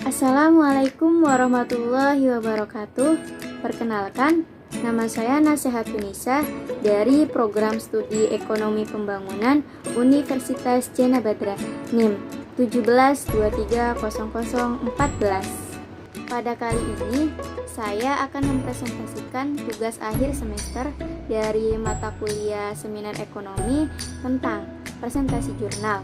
Assalamualaikum warahmatullahi wabarakatuh. Perkenalkan, nama saya Nasehat Yunisa dari Program Studi Ekonomi Pembangunan Universitas Jana Badra, NIM 17230014. Pada kali ini, saya akan mempresentasikan tugas akhir semester dari mata kuliah Seminar Ekonomi tentang presentasi jurnal.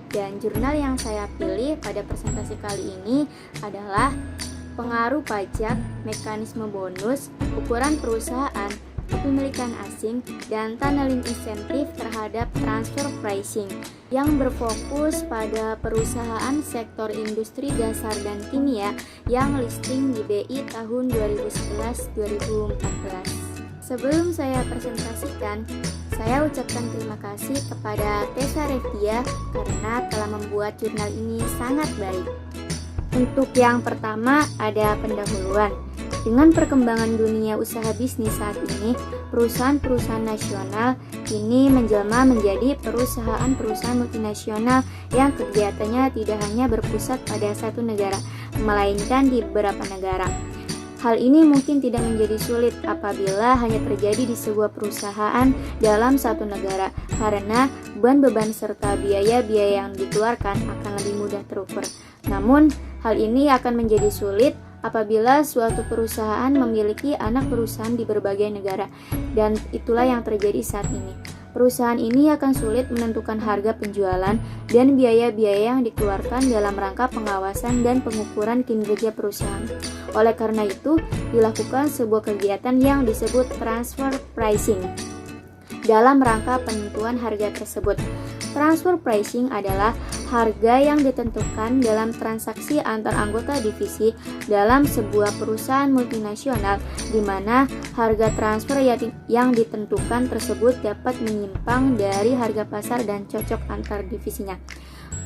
Dan jurnal yang saya pilih pada presentasi kali ini adalah pengaruh pajak, mekanisme bonus, ukuran perusahaan, kepemilikan asing, dan tunneling insentif terhadap transfer pricing yang berfokus pada perusahaan sektor industri dasar dan kimia yang listing di BI tahun 2011-2014. Sebelum saya presentasikan, saya ucapkan terima kasih kepada Tessa Revia karena telah membuat jurnal ini sangat baik. Untuk yang pertama ada pendahuluan. Dengan perkembangan dunia usaha bisnis saat ini, perusahaan-perusahaan nasional ini menjelma menjadi perusahaan-perusahaan multinasional yang kegiatannya tidak hanya berpusat pada satu negara, melainkan di beberapa negara. Hal ini mungkin tidak menjadi sulit apabila hanya terjadi di sebuah perusahaan dalam satu negara, karena beban-beban serta biaya-biaya yang dikeluarkan akan lebih mudah terukur. Namun, hal ini akan menjadi sulit apabila suatu perusahaan memiliki anak perusahaan di berbagai negara, dan itulah yang terjadi saat ini. Perusahaan ini akan sulit menentukan harga penjualan dan biaya-biaya yang dikeluarkan dalam rangka pengawasan dan pengukuran kinerja perusahaan. Oleh karena itu, dilakukan sebuah kegiatan yang disebut transfer pricing dalam rangka penentuan harga tersebut. Transfer pricing adalah harga yang ditentukan dalam transaksi antar anggota divisi dalam sebuah perusahaan multinasional, di mana harga transfer yang ditentukan tersebut dapat menyimpang dari harga pasar dan cocok antar divisinya.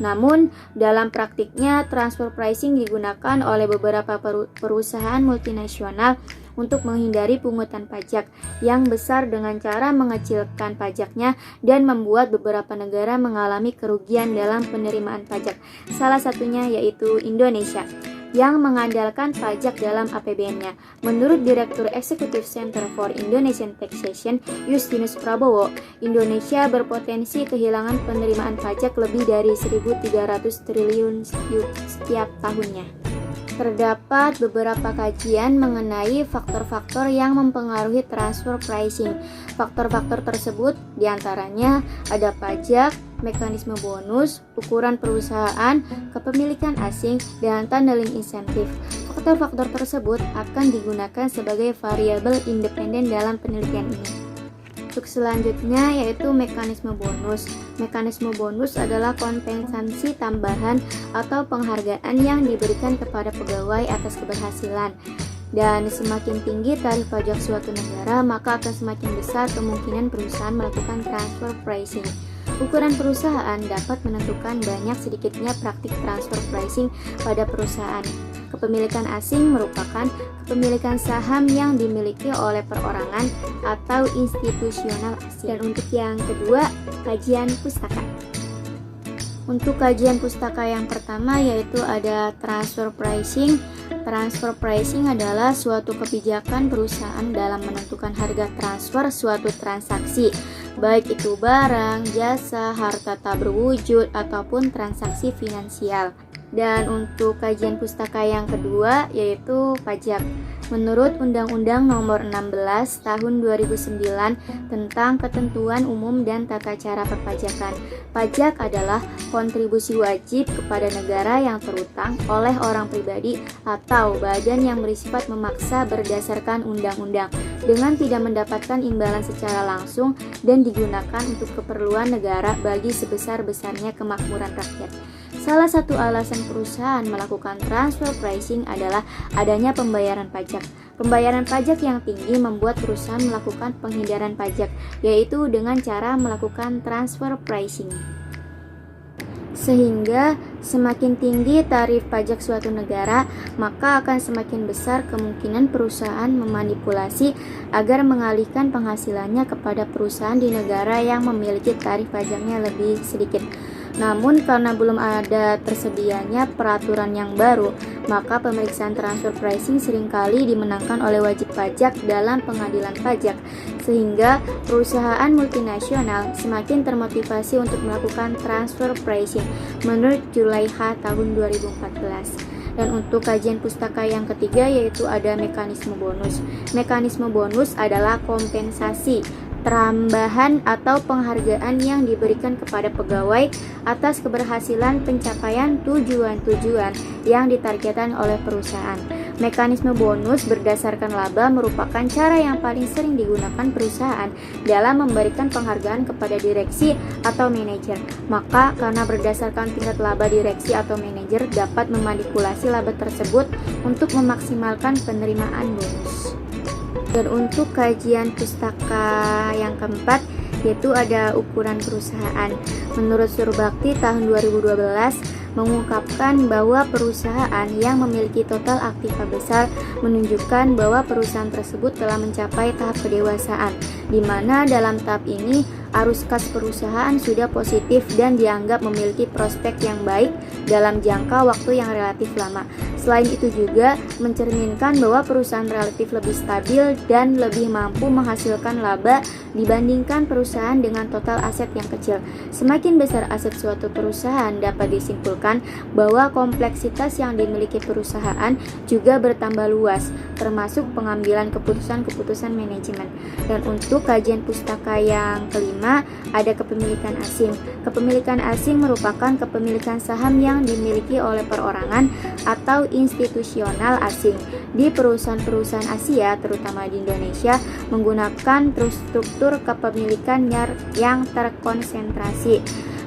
Namun, dalam praktiknya, transfer pricing digunakan oleh beberapa perusahaan multinasional untuk menghindari pungutan pajak yang besar dengan cara mengecilkan pajaknya dan membuat beberapa negara mengalami kerugian dalam penerimaan pajak. Salah satunya yaitu Indonesia, yang mengandalkan pajak dalam APBN-nya. Menurut Direktur Eksekutif Center for Indonesian Taxation, Justinus Prabowo, Indonesia berpotensi kehilangan penerimaan pajak lebih dari 1.300 triliun setiap tahunnya. Terdapat beberapa kajian mengenai faktor-faktor yang mempengaruhi transfer pricing. Faktor-faktor tersebut diantaranya ada pajak, mekanisme bonus, ukuran perusahaan, kepemilikan asing, dan tunneling insentif. Faktor-faktor tersebut akan digunakan sebagai variabel independen dalam penelitian ini. Untuk selanjutnya yaitu mekanisme bonus. Mekanisme bonus adalah kompensasi tambahan atau penghargaan yang diberikan kepada pegawai atas keberhasilan. Dan semakin tinggi tarif pajak suatu negara, maka akan semakin besar kemungkinan perusahaan melakukan transfer pricing. Ukuran perusahaan dapat menentukan banyak sedikitnya praktik transfer pricing pada perusahaan. Kepemilikan asing merupakan kepemilikan saham yang dimiliki oleh perorangan atau institusional asing. Dan untuk yang kedua, kajian pustaka. Untuk kajian pustaka yang pertama yaitu ada transfer pricing. Transfer pricing adalah suatu kebijakan perusahaan dalam menentukan harga transfer suatu transaksi, baik itu barang, jasa, harta tak berwujud, ataupun transaksi finansial. Dan untuk kajian pustaka yang kedua yaitu pajak. Menurut Undang-Undang Nomor 16 Tahun 2009 tentang Ketentuan Umum dan Tata Cara Perpajakan, pajak adalah kontribusi wajib kepada negara yang terutang oleh orang pribadi atau badan yang bersifat memaksa berdasarkan undang-undang dengan tidak mendapatkan imbalan secara langsung dan digunakan untuk keperluan negara bagi sebesar-besarnya kemakmuran rakyat. Salah satu alasan perusahaan melakukan transfer pricing adalah adanya pembayaran pajak. Pembayaran pajak yang tinggi membuat perusahaan melakukan penghindaran pajak, yaitu dengan cara melakukan transfer pricing. Sehingga semakin tinggi tarif pajak suatu negara, maka akan semakin besar kemungkinan perusahaan memanipulasi agar mengalihkan penghasilannya kepada perusahaan di negara yang memiliki tarif pajaknya lebih sedikit. Namun karena belum ada tersedianya peraturan yang baru, maka pemeriksaan transfer pricing seringkali dimenangkan oleh wajib pajak dalam pengadilan pajak, sehingga perusahaan multinasional semakin termotivasi untuk melakukan transfer pricing menurut Julaiha tahun 2014. Dan untuk kajian pustaka yang ketiga yaitu ada mekanisme bonus. Mekanisme bonus adalah kompensasi tambahan atau penghargaan yang diberikan kepada pegawai atas keberhasilan pencapaian tujuan-tujuan yang ditargetkan oleh perusahaan. Mekanisme bonus berdasarkan laba merupakan cara yang paling sering digunakan perusahaan dalam memberikan penghargaan kepada direksi atau manajer. Maka karena berdasarkan tingkat laba direksi atau manajer dapat memanipulasi laba tersebut untuk memaksimalkan penerimaan bonus. Dan untuk kajian pustaka yang keempat yaitu ada ukuran perusahaan. Menurut Surbakti tahun 2012 mengungkapkan bahwa perusahaan yang memiliki total aktiva besar menunjukkan bahwa perusahaan tersebut telah mencapai tahap kedewasaan, di mana dalam tahap ini arus kas perusahaan sudah positif dan dianggap memiliki prospek yang baik dalam jangka waktu yang relatif lama. Selain itu juga mencerminkan bahwa perusahaan relatif lebih stabil dan lebih mampu menghasilkan laba dibandingkan perusahaan dengan total aset yang kecil. Semakin besar aset suatu perusahaan, dapat disimpulkan bahwa kompleksitas yang dimiliki perusahaan juga bertambah luas, termasuk pengambilan keputusan-keputusan manajemen. Dan untuk kajian pustaka yang kelima ada kepemilikan asing. Kepemilikan asing merupakan kepemilikan saham yang dimiliki oleh perorangan atau institusional asing di perusahaan-perusahaan Asia, terutama di Indonesia, menggunakan struktur kepemilikan yang terkonsentrasi.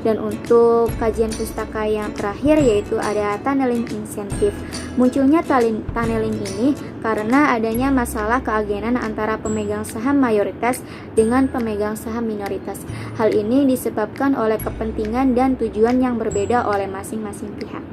Dan untuk kajian pustaka yang terakhir yaitu ada tunneling insentif. Munculnya tunneling ini karena adanya masalah keagenan antara pemegang saham mayoritas dengan pemegang saham minoritas. Hal ini disebabkan oleh kepentingan dan tujuan yang berbeda oleh masing-masing pihak.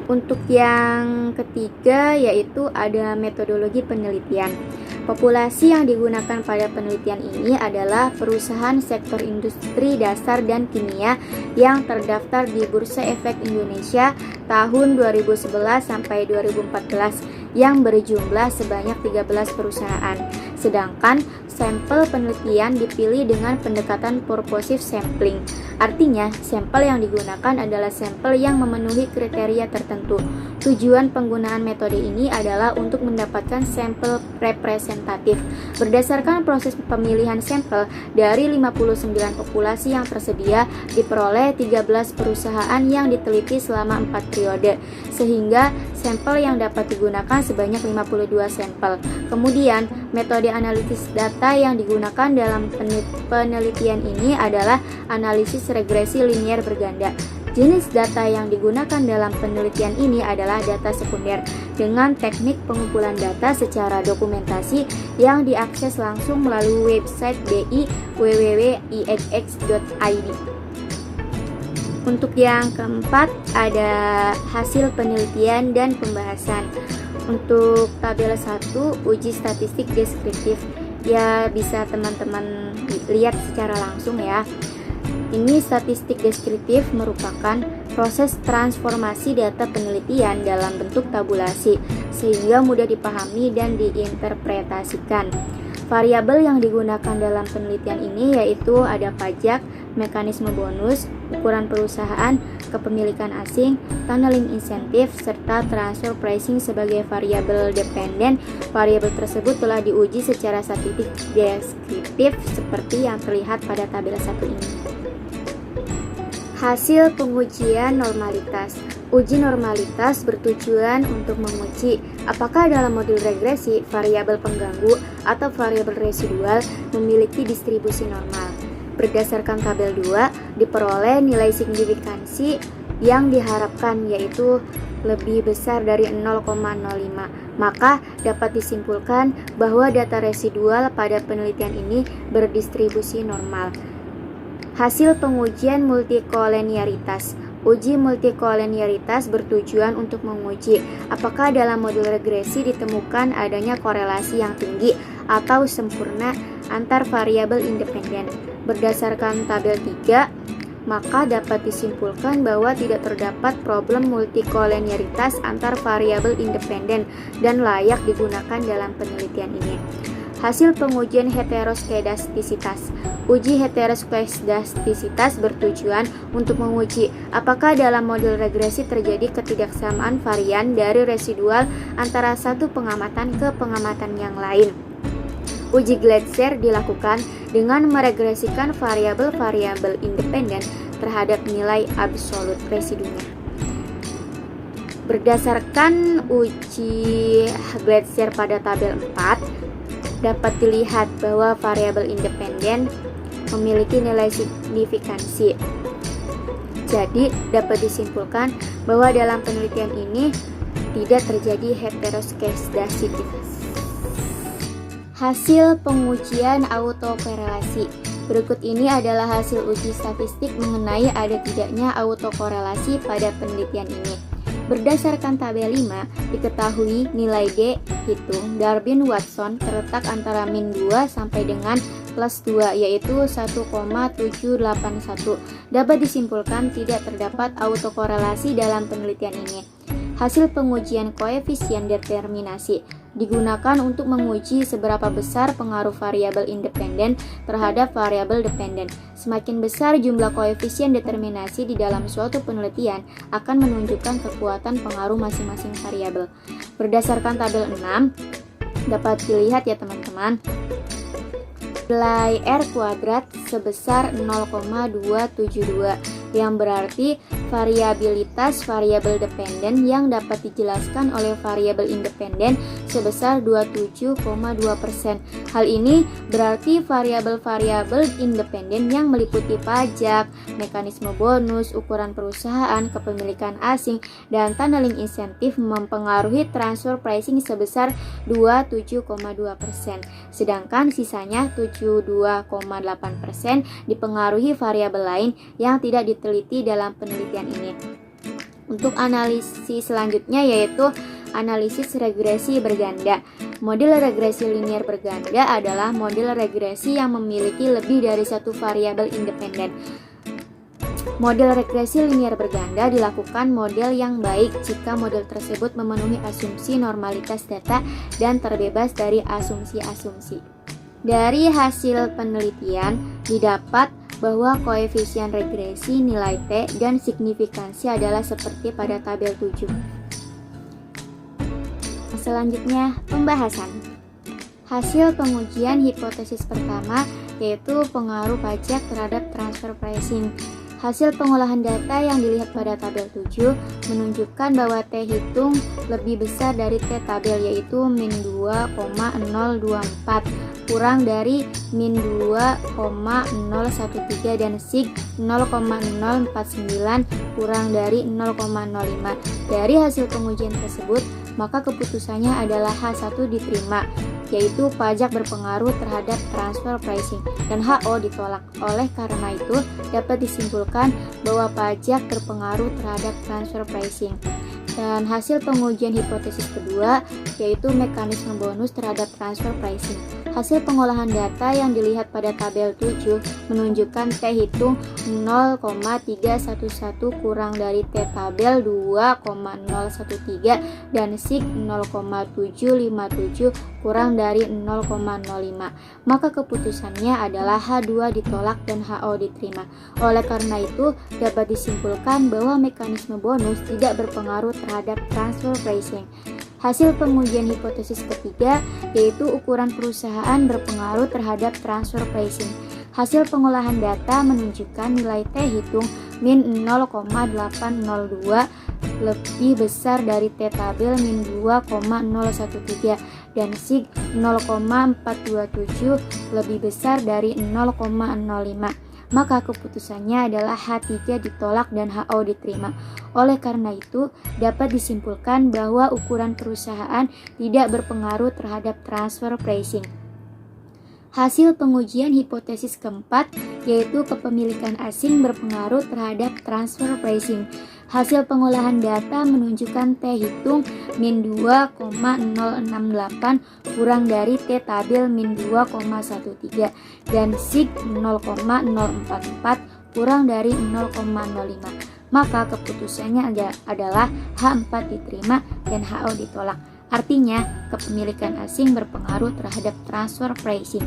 Untuk yang ketiga yaitu ada metodologi penelitian. Populasi yang digunakan pada penelitian ini adalah perusahaan sektor industri dasar dan kimia yang terdaftar di Bursa Efek Indonesia tahun 2011 sampai 2014 yang berjumlah sebanyak 13 perusahaan. Sedangkan sampel penelitian dipilih dengan pendekatan purposive sampling. Artinya, sampel yang digunakan adalah sampel yang memenuhi kriteria tertentu. Tujuan penggunaan metode ini adalah untuk mendapatkan sampel representatif. Berdasarkan proses pemilihan sampel, dari 59 populasi yang tersedia diperoleh 13 perusahaan yang diteliti selama 4 periode, sehingga sampel yang dapat digunakan sebanyak 52 sampel. Kemudian, metode analisis data yang digunakan dalam penelitian ini adalah analisis regresi linier berganda. Jenis data yang digunakan dalam penelitian ini adalah data sekunder dengan teknik pengumpulan data secara dokumentasi yang diakses langsung melalui website BI www.ixx.id. Untuk yang keempat ada hasil penelitian dan pembahasan. Untuk tabel 1 uji statistik deskriptif, ya bisa teman-teman lihat secara langsung ya. Ini statistik deskriptif merupakan proses transformasi data penelitian dalam bentuk tabulasi sehingga mudah dipahami dan diinterpretasikan. Variabel yang digunakan dalam penelitian ini yaitu ada pajak, mekanisme bonus, ukuran perusahaan, kepemilikan asing, tunneling insentif, serta transfer pricing sebagai variabel dependen. Variabel tersebut telah diuji secara statistik deskriptif seperti yang terlihat pada tabel 1 ini. Hasil pengujian normalitas. Uji normalitas bertujuan untuk menguji apakah dalam modul regresi variabel pengganggu atau variabel residual memiliki distribusi normal. Berdasarkan tabel 2, diperoleh nilai signifikansi yang diharapkan yaitu lebih besar dari 0,05. Maka dapat disimpulkan bahwa data residual pada penelitian ini berdistribusi normal. Hasil pengujian multikoleniaritas. Uji multikoleniaritas bertujuan untuk menguji apakah dalam modul regresi ditemukan adanya korelasi yang tinggi atau sempurna antar variabel independen. Berdasarkan tabel 3, maka dapat disimpulkan bahwa tidak terdapat problem multikolenialitas antar variabel independen dan layak digunakan dalam penelitian ini. Hasil pengujian heteroskedastisitas. Uji heteroskedastisitas bertujuan untuk menguji apakah dalam model regresi terjadi ketidaksamaan varian dari residual antara satu pengamatan ke pengamatan yang lain. Uji Gleiser dilakukan dengan meregresikan variabel-variabel independen terhadap nilai absolut residunya. Berdasarkan uji Gleiser pada tabel 4, dapat dilihat bahwa variabel independen memiliki nilai signifikansi. Jadi, dapat disimpulkan bahwa dalam penelitian ini tidak terjadi heteroskedastisitas. Hasil pengujian autokorelasi. Berikut ini adalah hasil uji statistik mengenai ada tidaknya autokorelasi pada penelitian ini. Berdasarkan tabel 5, diketahui nilai D hitung Darwin-Watson terletak antara min 2 sampai dengan plus 2, yaitu 1,781. Dapat disimpulkan tidak terdapat autokorelasi dalam penelitian ini. Hasil pengujian koefisien determinasi digunakan untuk menguji seberapa besar pengaruh variabel independen terhadap variabel dependen. Semakin besar jumlah koefisien determinasi di dalam suatu penelitian akan menunjukkan kekuatan pengaruh masing-masing variabel. Berdasarkan tabel 6, dapat dilihat ya teman-teman, nilai R kuadrat sebesar 0,272 yang berarti variabilitas variabel dependen yang dapat dijelaskan oleh variabel independen sebesar 27,2%. Hal ini berarti variabel-variabel independen yang meliputi pajak, mekanisme bonus, ukuran perusahaan, kepemilikan asing, dan tunneling insentif mempengaruhi transfer pricing sebesar 27,2%. Sedangkan sisanya 72,8% dipengaruhi variabel lain yang tidak diteliti dalam penelitian ini. Untuk analisis selanjutnya yaitu analisis regresi berganda. Model regresi linier berganda adalah model regresi yang memiliki lebih dari satu variabel independen. Model regresi linier berganda dilakukan model yang baik jika model tersebut memenuhi asumsi normalitas data dan terbebas dari asumsi-asumsi. Dari hasil penelitian didapat bahwa koefisien regresi nilai T dan signifikansi adalah seperti pada tabel 7. Selanjutnya, pembahasan. Hasil pengujian hipotesis pertama yaitu pengaruh pajak terhadap transfer pricing. Hasil pengolahan data yang dilihat pada tabel 7 menunjukkan bahwa T hitung lebih besar dari T tabel yaitu min 2,024 kurang dari min 2,013 dan sig 0,049 kurang dari 0,05. Dari hasil pengujian tersebut, maka keputusannya adalah H1 diterima, yaitu pajak berpengaruh terhadap transfer pricing, dan HO ditolak. Oleh karena itu, dapat disimpulkan bahwa pajak berpengaruh terhadap transfer pricing. Dan hasil pengujian hipotesis kedua yaitu mekanisme bonus terhadap transfer pricing. Hasil pengolahan data yang dilihat pada tabel 7 menunjukkan T hitung 0,311 kurang dari T tabel 2,013 dan sig 0,757 kurang dari 0,05. Maka keputusannya adalah H2 ditolak dan HO diterima. Oleh karena itu, dapat disimpulkan bahwa mekanisme bonus tidak berpengaruh terhadap transfer pricing. Hasil pengujian hipotesis ketiga yaitu ukuran perusahaan berpengaruh terhadap transfer pricing. Hasil pengolahan data menunjukkan nilai T hitung min 0,802 lebih besar dari T tabel min 2,013 dan sig 0,427 lebih besar dari 0,05. Maka keputusannya adalah H3 ditolak dan HO diterima. Oleh karena itu, dapat disimpulkan bahwa ukuran perusahaan tidak berpengaruh terhadap transfer pricing. Hasil pengujian hipotesis keempat yaitu kepemilikan asing berpengaruh terhadap transfer pricing. Hasil pengolahan data menunjukkan T hitung min 2,068 kurang dari T tabel min 2,13 dan sig 0,044 kurang dari 0,05. Maka keputusannya adalah H4 diterima dan HO ditolak. Artinya, kepemilikan asing berpengaruh terhadap transfer pricing.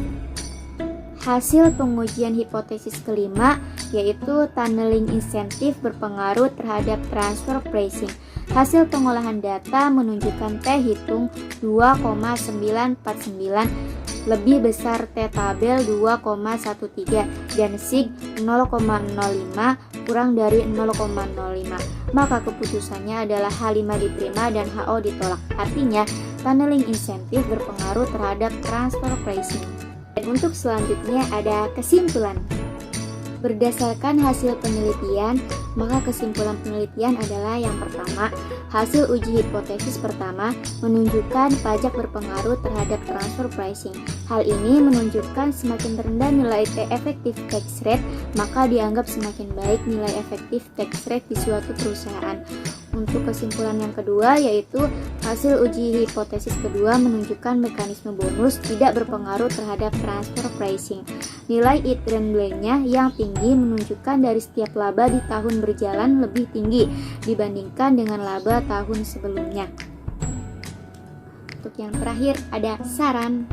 Hasil pengujian hipotesis kelima yaitu tunneling insentif berpengaruh terhadap transfer pricing. Hasil pengolahan data menunjukkan T hitung 2,949 lebih besar T tabel 2,13 dan SIG 0,05 kurang dari 0,05. Maka keputusannya adalah H5 diterima dan HO ditolak. Artinya, tunneling insentif berpengaruh terhadap transfer pricing. Dan untuk selanjutnya ada kesimpulan. Berdasarkan hasil penelitian, maka kesimpulan penelitian adalah yang pertama, hasil uji hipotesis pertama menunjukkan pajak berpengaruh terhadap transfer pricing. Hal ini menunjukkan semakin rendah nilai efektif tax rate, maka dianggap semakin baik nilai efektif tax rate di suatu perusahaan. Untuk kesimpulan yang kedua yaitu hasil uji hipotesis kedua menunjukkan mekanisme bonus tidak berpengaruh terhadap transfer pricing. Nilai eat and blank-nya yang tinggi menunjukkan dari setiap laba di tahun berjalan lebih tinggi dibandingkan dengan laba tahun sebelumnya. Untuk yang terakhir ada saran.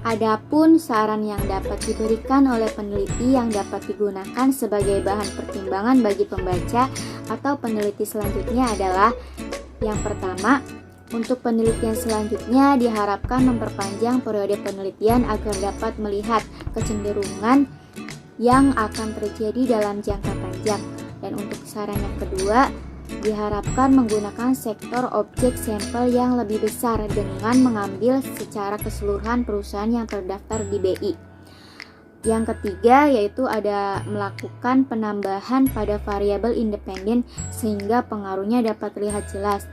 Adapun saran yang dapat diberikan oleh peneliti yang dapat digunakan sebagai bahan pertimbangan bagi pembaca atau peneliti selanjutnya adalah yang pertama, untuk penelitian selanjutnya diharapkan memperpanjang periode penelitian agar dapat melihat kecenderungan yang akan terjadi dalam jangka panjang. Dan untuk saran yang kedua, diharapkan menggunakan sektor objek sampel yang lebih besar dengan mengambil secara keseluruhan perusahaan yang terdaftar di BI. Yang ketiga yaitu ada melakukan penambahan pada variabel independen sehingga pengaruhnya dapat terlihat jelas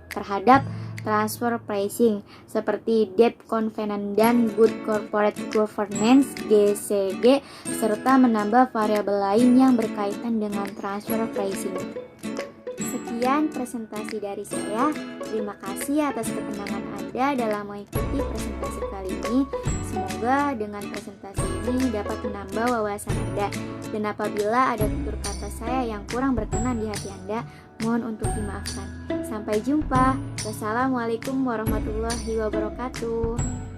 terhadap transfer pricing seperti debt covenant dan good corporate governance (GCG) serta menambah variabel lain yang berkaitan dengan transfer pricing. Sekian presentasi dari saya. Terima kasih atas ketenangan Anda dalam mengikuti presentasi kali ini. Semoga dengan presentasi ini dapat menambah wawasan Anda. Dan apabila ada tutur kata saya yang kurang berkenan di hati Anda, mohon untuk dimaafkan. Sampai jumpa. Wassalamualaikum warahmatullahi wabarakatuh.